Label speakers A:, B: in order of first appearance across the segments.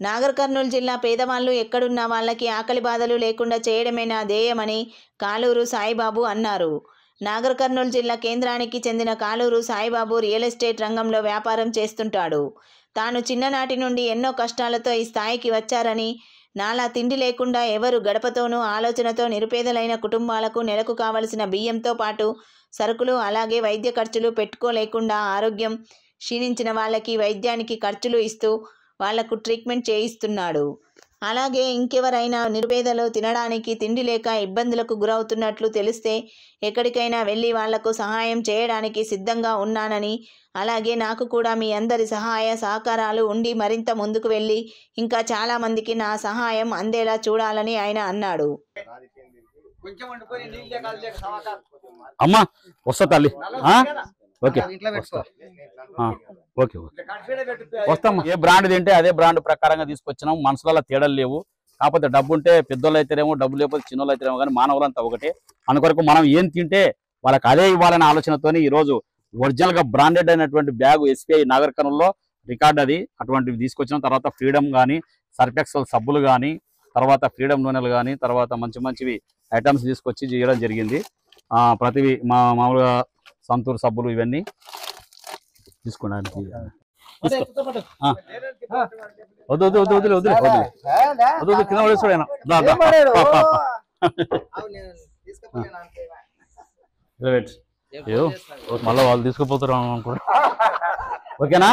A: నాగర్ కర్నూలు జిల్లా పేదవాళ్ళు ఎక్కడున్న వాళ్ళకి ఆకలి బాధలు లేకుండా చేయడమే నా ధ్యేయమని కాలూరు సాయిబాబు అన్నారు. నాగర్ కర్నూలు జిల్లా కేంద్రానికి చెందిన కాలూరు సాయిబాబు రియల్ ఎస్టేట్ రంగంలో వ్యాపారం చేస్తుంటాడు. తాను చిన్ననాటి నుండి ఎన్నో కష్టాలతో ఈ స్థాయికి వచ్చారని, నాలా తిండి లేకుండా ఎవరు గడపతోనూ ఆలోచనతో నిరుపేదలైన కుటుంబాలకు నెలకు కావలసిన బియ్యంతో పాటు సరుకులు అలాగే వైద్య ఖర్చులు పెట్టుకోలేకుండా ఆరోగ్యం క్షీణించిన వాళ్ళకి వైద్యానికి ఖర్చులు ఇస్తూ వాళ్లకు ట్రీట్మెంట్ చేయిస్తున్నాడు. అలాగే ఇంకెవరైనా నిరుపేదలు తినడానికి తిండి లేక ఇబ్బందులకు గురవుతున్నట్లు తెలిస్తే ఎక్కడికైనా వెళ్ళి వాళ్లకు సహాయం చేయడానికి సిద్ధంగా ఉన్నానని, అలాగే నాకు కూడా మీ అందరి సహాయ సహకారాలు ఉండి మరింత ముందుకు వెళ్ళి ఇంకా చాలా మందికి నా సహాయం అందేలా చూడాలని ఆయన అన్నాడు.
B: అమ్మా వస్తా తల్లి. ఓకే ఓకే వస్తాం. ఏ బ్రాండ్ తింటే అదే బ్రాండ్ ప్రకారంగా తీసుకొచ్చినాం. మనసులలో తేడాలు లేవు. కాకపోతే డబ్బు ఉంటే పెద్దోళ్ళు అయితేనేమో, డబ్బు లేకపోతే చిన్నోళ్ళు అయితేనేమో, కానీ మానవులంతా ఒకటే. అందుకొరకు మనం ఏం తింటే వాళ్ళకి అదే ఇవ్వాలనే ఆలోచనతోని ఈరోజు ఒరిజినల్ గా బ్రాండెడ్ అయినటువంటి బ్యాగ్ SBI నాగర్ కర్నూలులో రికార్డ్ అది అటువంటివి తీసుకొచ్చిన తర్వాత ఫ్రీడమ్ కానీ, సర్ఫెక్సల్ సబ్బులు కానీ, తర్వాత ఫ్రీడమ్ నూనెలు కానీ, తర్వాత మంచి మంచివి ఐటమ్స్ తీసుకొచ్చి చేయడం జరిగింది. ప్రతివి మామూలుగా సంతూర్ సబ్బులు ఇవన్నీ తీసుకోవడానికి. వద్దు వద్దు వద్దు వదిలే వదిలే వద్దు వద్దు కింద పడేస్తాడు. మళ్ళీ వాళ్ళు తీసుకుపోతారు అనుకో. ఓకేనా?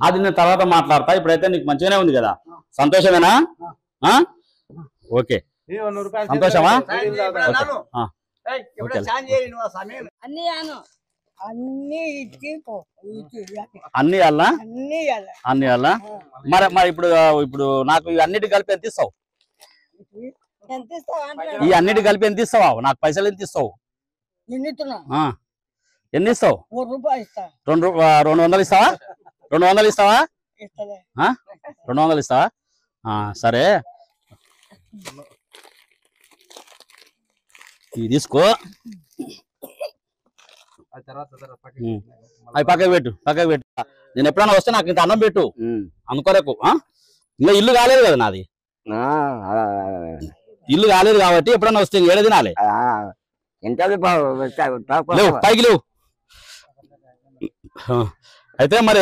B: అది నేను తర్వాత మాట్లాడతా. ఇప్పుడైతే నీకు మంచిగానే ఉంది కదా, సంతోషమేనా? ఓకే సంతోషమా? అన్ని అల్లా అన్ని అల్లా. మరి ఇప్పుడు ఇప్పుడు నాకు అన్నిటి కలిపి ఎంత ఇస్తావు? ఈ అన్నిటి కలిపి ఎంత ఇస్తావు? నాకు పైసలు ఎంత ఇస్తావు? ఎన్ని ఇస్తావు? 200 ఇస్తావా? 200 ఇస్తావా? 200 ఇస్తావా? సరే ఇది తీసుకో. అవి పక్కకు పెట్టు, పక్కకు పెట్టు. నేను ఎప్పుడైనా వస్తే నాకు ఇంత అన్నం పెట్టు అనుకోరకు. ఇంకా ఇల్లు కాలేదు కదా నాది, ఇల్లు కాలేదు కాబట్టి ఎప్పుడైనా వస్తే ఏడ తినాలి. పైకి లేవు. అయితే మరి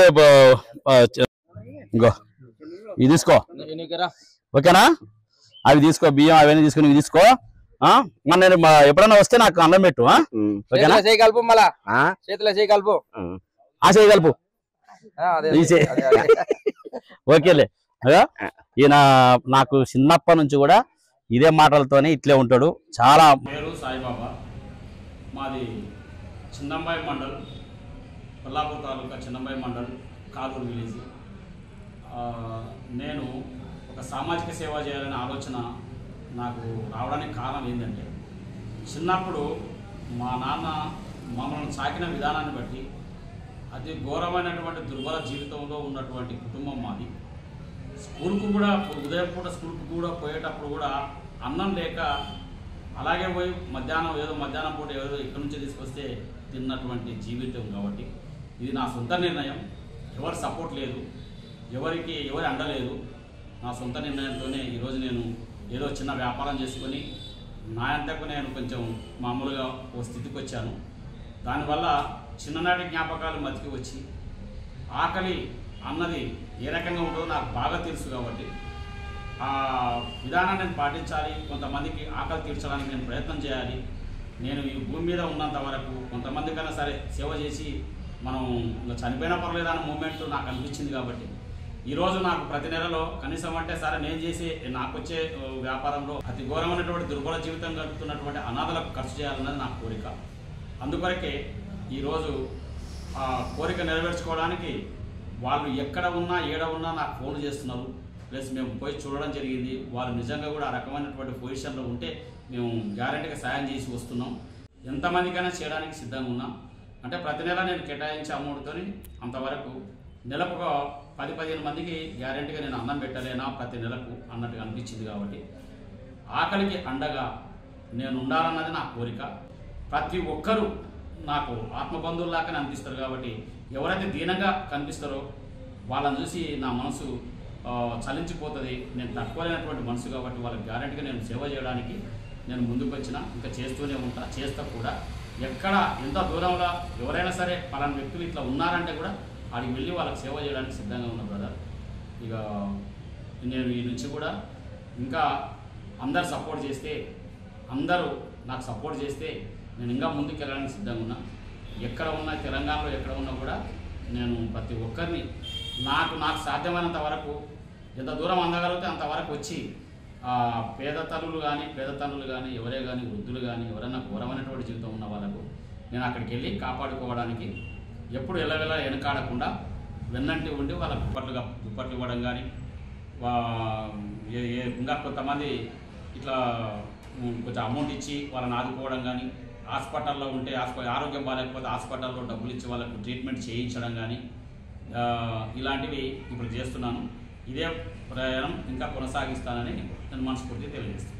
B: ఇంకో ఇది తీసుకో. ఓకేనా? అవి తీసుకో, బియ్యం అవన్నీ తీసుకుని ఇవి తీసుకో. మరి నేను ఎప్పుడైనా వస్తే నాకు అన్నం పెట్టు. ఓకేనా?
C: కలుపు మళ్ళా చేతిలో చేయి కలుపు.
B: చేయి కలుపు. ఓకేలే. ఈయన నాకు చిన్నప్పటి నుంచి కూడా ఇదే మాటలతోనే ఇట్లే ఉంటాడు. చాలా.
D: పేరు సాయిబాబా. మాది చిన్నంబాయి మండల్, కొల్లాపూర్ తాలూకా చిన్నంబాయి మండల్, కాలూరు విలేజ్. నేను ఒక సామాజిక సేవ చేయాలనే ఆలోచన నాకు రావడానికి కారణం ఏంటంటే, చిన్నప్పుడు మా నాన్న మమ్మల్ని సాకిన విధానాన్ని బట్టి అతి ఘోరమైనటువంటి దుర్బల జీవితంలో ఉన్నటువంటి కుటుంబం మాది. స్కూల్కు కూడా ఉదయం పూట స్కూల్కు కూడా పోయేటప్పుడు కూడా అన్నం లేక అలాగే పోయి మధ్యాహ్నం పూట ఏదో ఇక్కడి నుంచి తీసుకొస్తే తిన్నటువంటి జీవితం. కాబట్టి ఇది నా సొంత నిర్ణయం. ఎవరి సపోర్ట్ లేదు, ఎవరి అండ లేదు. నా సొంత నిర్ణయంతోనే ఈరోజు నేను ఏదో చిన్న వ్యాపారం చేసుకొని నా అంతకు నేను కొంచెం మామూలుగా ఓ స్థితికి వచ్చాను. దానివల్ల చిన్ననాటి జ్ఞాపకాలు మతికి వచ్చి ఆకలి అన్నది ఏ రకంగా ఉంటుందో నాకు బాగా తెలుసు. కాబట్టి ఆ విధానాన్ని నేను పాటించాలి. కొంతమందికి ఆకలి తీర్చడానికి నేను ప్రయత్నం చేయాలి. నేను ఈ భూమి మీద ఉన్నంత వరకు కొంతమందికైనా సరే సేవ చేసి మనం చనిపోయినా పర్లేదు అన్న మూమెంట్ నాకు అనిపించింది. కాబట్టి ఈరోజు నాకు ప్రతి నెలలో కనీసం అంటే సరే నేను చేసే నాకు వచ్చే వ్యాపారంలో అతి ఘోరమైనటువంటి దుర్బల జీవితం గడుపుతున్నటువంటి అనాథలకు ఖర్చు చేయాలన్నది నా కోరిక. అందుకొరకే ఈరోజు ఆ కోరిక నెరవేర్చుకోవడానికి వాళ్ళు ఎక్కడ ఉన్నా ఏడ ఉన్నా నాకు ఫోన్ చేస్తున్నారు. ప్లస్ మేము పోయి చూడడం జరిగింది. వాళ్ళు నిజంగా కూడా ఆ రకమైనటువంటి పొజిషన్లో ఉంటే మేము గ్యారెంటీగా సాయం చేసి వస్తున్నాం. ఎంతమందికైనా చేయడానికి సిద్ధంగా ఉన్నాం. అంటే ప్రతి నెల నేను కేటాయించే అమౌంట్తో అంతవరకు నెలకు ఒక 10-15 మందికి గ్యారెంటీగా నేను అన్నం పెట్టలేనా ప్రతి నెలకు అన్నట్టుగా అనిపించింది. కాబట్టి ఆకలికి అండగా నేను ఉండాలన్నది నా కోరిక. ప్రతి ఒక్కరూ నాకు ఆత్మబంధువుల్లాగానే అనిపిస్తారు. కాబట్టి ఎవరైతే దీనంగా కనిపిస్తారో వాళ్ళని చూసి నా మనసు చలించిపోతుంది. నేను తక్కువైనటువంటి మనసు కాబట్టి వాళ్ళకి గ్యారెంటీగా నేను సేవ చేయడానికి నేను ముందుకు వచ్చిన, ఇంకా చేస్తూనే ఉంటా, చేస్తా కూడా. ఎక్కడ ఎంత దూరంలో ఎవరైనా సరే పలానా వ్యక్తులు ఇట్లా ఉన్నారంటే కూడా ఆడికి వెళ్ళి వాళ్ళకి సేవ చేయడానికి సిద్ధంగా ఉన్నా బ్రదర్. ఇక నేను ఈ నుంచి కూడా ఇంకా అందరు సపోర్ట్ చేస్తే, అందరూ నాకు సపోర్ట్ చేస్తే నేను ఇంకా ముందుకు వెళ్ళడానికి సిద్ధంగా ఉన్నా. ఎక్కడ ఉన్నా, తెలంగాణలో ఎక్కడ ఉన్నా కూడా నేను ప్రతి ఒక్కరిని నాకు సాధ్యమైనంత వరకు ఎంత దూరం అందగలిగితే అంతవరకు వచ్చి పేద తల్లులు కానీ ఎవరే కానీ వృద్ధులు కానీ ఎవరైనా ఘోరమైనటువంటి జీవితం ఉన్న వాళ్ళకు నేను అక్కడికి వెళ్ళి కాపాడుకోవడానికి ఎప్పుడు ఎల్లవెల్ల వెనకాడకుండా వెన్నంటి ఉండి వాళ్ళకు దుప్పట్లు ఇవ్వడం కానీ, ఇంకా కొంతమంది ఇట్లా కొంచెం అమౌంట్ ఇచ్చి వాళ్ళని ఆదుకోవడం కానీ, హాస్పిటల్లో ఉంటే ఆరోగ్యం బాగాలేకపోతే హాస్పిటల్లో డబ్బులు ఇచ్చి వాళ్ళకు ట్రీట్మెంట్ చేయించడం కానీ, ఇలాంటివి ఇప్పుడు చేస్తున్నాను. ఇదే ప్రయాణం ఇంకా కొనసాగిస్తానని నేను మనస్ఫూర్తిగా తెలియజేస్తాను.